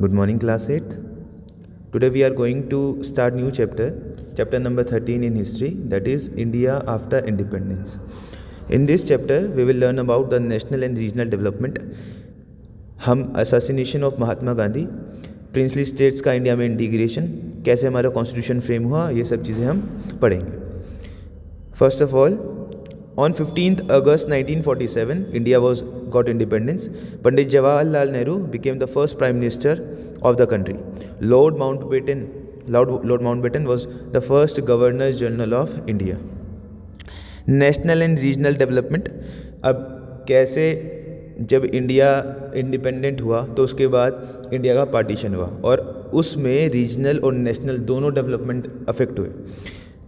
Good morning, class 8th. Today we are going to start new chapter number 13 in history, that is India after independence. In this chapter we will learn about the national and regional development. हम assassination of Mahatma Gandhi, princely states का India में integration, कैसे हमारा constitution frame हुआ, ये सब चीज़ें हम पढ़ेंगे. First of all, on 15th August 1947, India got independence. Pandit Jawaharlal Nehru became the first Prime Minister of the country. Lord Mountbatten was the first Governor General of India. National and regional development. अब कैसे जब India independent हुआ तो उसके बाद India का partition हुआ और उसमें रीजनल और नेशनल दोनों डेवलपमेंट अफेक्ट हुए.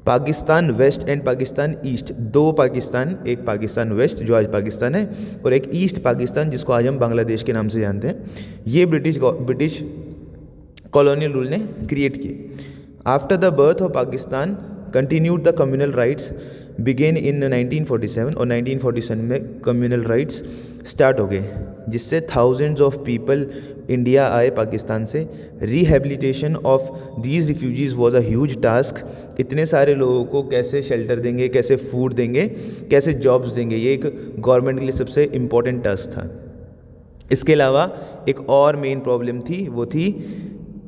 Pakistan west and Pakistan east, दो पाकिस्तान, एक पाकिस्तान वेस्ट जो आज पाकिस्तान है और एक ईस्ट पाकिस्तान जिसको आज हम बांग्लादेश के नाम से जानते हैं, ये ब्रिटिश कॉलोनियल रूल ने क्रिएट किए. After the birth of Pakistan continued the communal riots began in 1947 और 1947 में कम्युनल राइट्स स्टार्ट हो गए जिससे थाउजेंड्स ऑफ पीपल इंडिया आए पाकिस्तान से. Rehabilitation of these refugees was a huge task. इतने सारे लोगों को कैसे शेल्टर देंगे, कैसे फूड देंगे, कैसे जॉब्स देंगे, ये एक गवर्नमेंट के लिए सबसे इम्पोर्टेंट टास्क था. इसके अलावा एक और मेन प्रॉब्लम थी, वो थी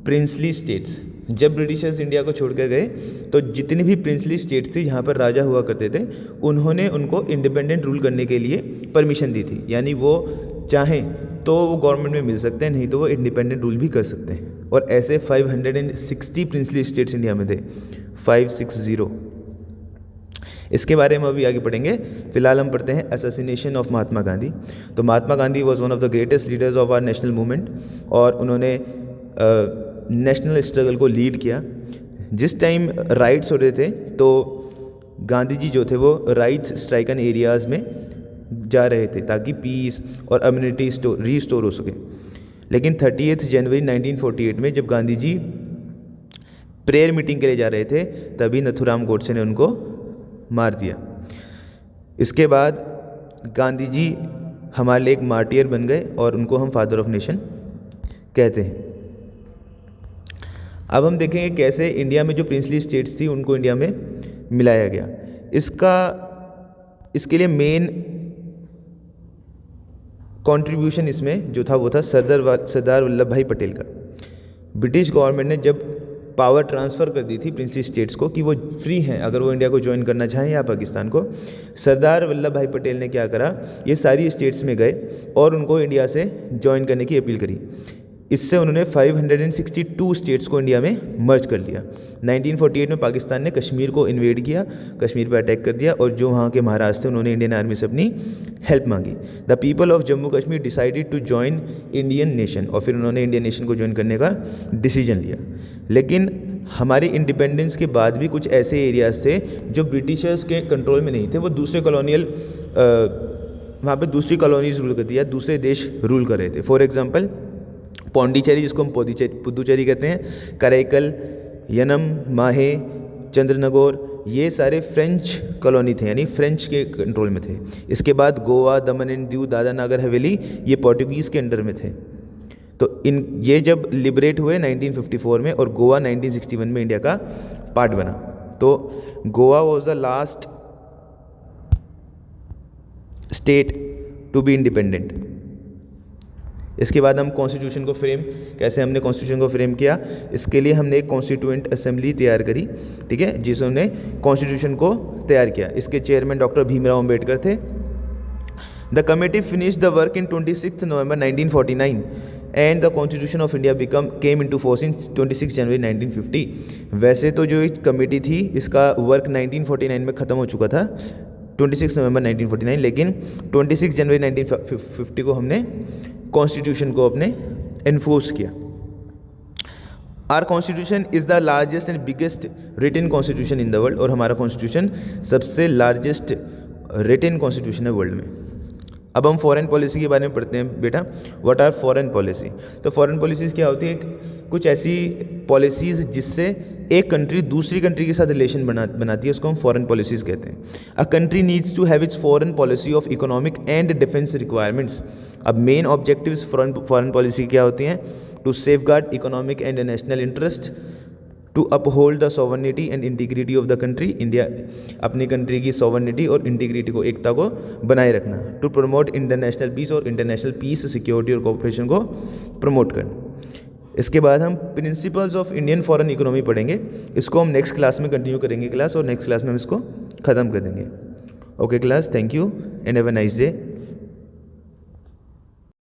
प्रिंसली स्टेट्स. जब ब्रिटिशर्स इंडिया को छोड़कर गए तो जितनी भी प्रिंसली स्टेट्स थी जहाँ पर राजा हुआ करते थे उन्होंने उनको इंडिपेंडेंट रूल करने के लिए परमिशन दी थी. यानी वो चाहें तो वो गवर्नमेंट में मिल सकते हैं, नहीं तो वो इंडिपेंडेंट रूल भी कर सकते हैं. और ऐसे 560 प्रिंसली स्टेट्स इंडिया में थे, 560. इसके बारे में अभी आगे पढ़ेंगे. फिलहाल हम पढ़ते हैं असैसिनेशन ऑफ महात्मा गांधी. तो Mahatma Gandhi was one of the greatest leaders of our national movement और उन्होंने नेशनल स्ट्रगल को लीड किया. जिस टाइम राइट्स हो रहे थे तो गांधी जी जो थे वो राइट्स स्ट्राइकन एरियाज़ में जा रहे थे ताकि पीस और अम्यूनिटी रीस्टोर हो सके. लेकिन 30 जनवरी 1948 में जब गांधी जी प्रेयर मीटिंग के लिए जा रहे थे तभी नथुराम गोडसे ने उनको मार दिया. इसके बाद गांधी जी हमारे लिए एक मार्टियर बन गए और उनको हम फादर ऑफ नेशन कहते हैं. अब हम देखेंगे कैसे इंडिया में जो प्रिंसली स्टेट्स थी उनको इंडिया में मिलाया गया. इसके लिए मेन कंट्रीब्यूशन इसमें जो था वो था सरदार वल्लभ भाई पटेल का. ब्रिटिश गवर्नमेंट ने जब पावर ट्रांसफ़र कर दी थी प्रिंसली स्टेट्स को कि वो फ्री हैं अगर वो इंडिया को ज्वाइन करना चाहें या पाकिस्तान को, सरदार वल्लभ भाई पटेल ने क्या करा, ये सारी स्टेट्स में गए और उनको इंडिया से ज्वाइन करने की अपील करी. इससे उन्होंने 562 स्टेट्स को इंडिया में मर्ज कर लिया. 1948 में पाकिस्तान ने कश्मीर को इन्वेड किया, कश्मीर पर अटैक कर दिया और जो वहाँ के महाराज थे उन्होंने इंडियन आर्मी से अपनी हेल्प मांगी. The people of Jammu Kashmir decided to join Indian nation और फिर उन्होंने इंडियन नेशन को ज्वाइन करने का डिसीजन लिया. लेकिन हमारी इंडिपेंडेंस के बाद भी कुछ ऐसे एरियाज़ थे जो ब्रिटिशर्स के कंट्रोल में नहीं थे, वो दूसरे कॉलोनियल वहाँ पे दूसरी कॉलोनीज रूल करती है, दूसरे देश रूल कर रहे थे. फॉर एग्जांपल पौंडीचेरी जिसको हम पुदुचेरी कहते हैं, कराईकल, यनम, माहे, चंद्रनगौर, ये सारे फ्रेंच कॉलोनी थे यानी फ्रेंच के कंट्रोल में थे. इसके बाद गोवा, दमन एंड दीव, दादरा नागर हवेली ये पोर्टुगीज़ के अंडर में थे. तो ये जब लिबरेट हुए 1954 में और गोवा 1961 में इंडिया का पार्ट बना. तो Goa was the last state to be independent. इसके बाद हम कॉन्स्टिट्यूशन को फ्रेम, कैसे हमने कॉन्स्टिट्यूशन को फ्रेम किया, इसके लिए हमने एक कॉन्स्टिट्यूएंट असेंबली तैयार करी, ठीक है, जिसने कॉन्स्टिट्यूशन को तैयार किया. इसके चेयरमैन डॉक्टर भीमराव अम्बेडकर थे. The committee finish the work in 26 November 1949 and the constitution of India came into force in 26 जनवरी 1950. वैसे तो जो एक कमेटी थी इसका वर्क 1949 में ख़त्म हो चुका था, 26 नवंबर 1949, लेकिन 26 जनवरी 1950 को हमने कॉन्स्टिट्यूशन को अपने इन्फोर्स किया. Our constitution is the largest and biggest written constitution in the world और हमारा कॉन्स्टिट्यूशन सबसे लार्जेस्ट रिटन कॉन्स्टिट्यूशन है वर्ल्ड में. अब हम फॉरेन पॉलिसी के बारे में पढ़ते हैं बेटा. What are foreign policy? तो फॉरेन पॉलिसीज़ क्या होती है? कुछ ऐसी पॉलिसीज़ जिससे एक कंट्री दूसरी कंट्री के साथ रिलेशन बनाती है, उसको हम फॉरेन पॉलिसीज़ कहते हैं। A country needs to have its foreign policy of economic and defence requirements. अब मेन ऑब्जेक्टिव्स फॉरेन पॉलिसी क्या होती हैं? To safeguard economic and national interest, to uphold the sovereignty and integrity of the country. India अपनी country की sovereignty और integrity को, एकता को बनाए रखना। टू प्रमोट इंटरनेशनल पीस, और इंटरनेशनल पीस, सिक्योरिटी और कोऑपरेशन को प्रमोट करना। इसके बाद हम principles of Indian foreign economy पढ़ेंगे। इसको हम नेक्स्ट क्लास में कंटिन्यू करेंगे क्लास, और नेक्स्ट क्लास में हम इसको ख़त्म कर देंगे। Okay class, thank you and have a nice day.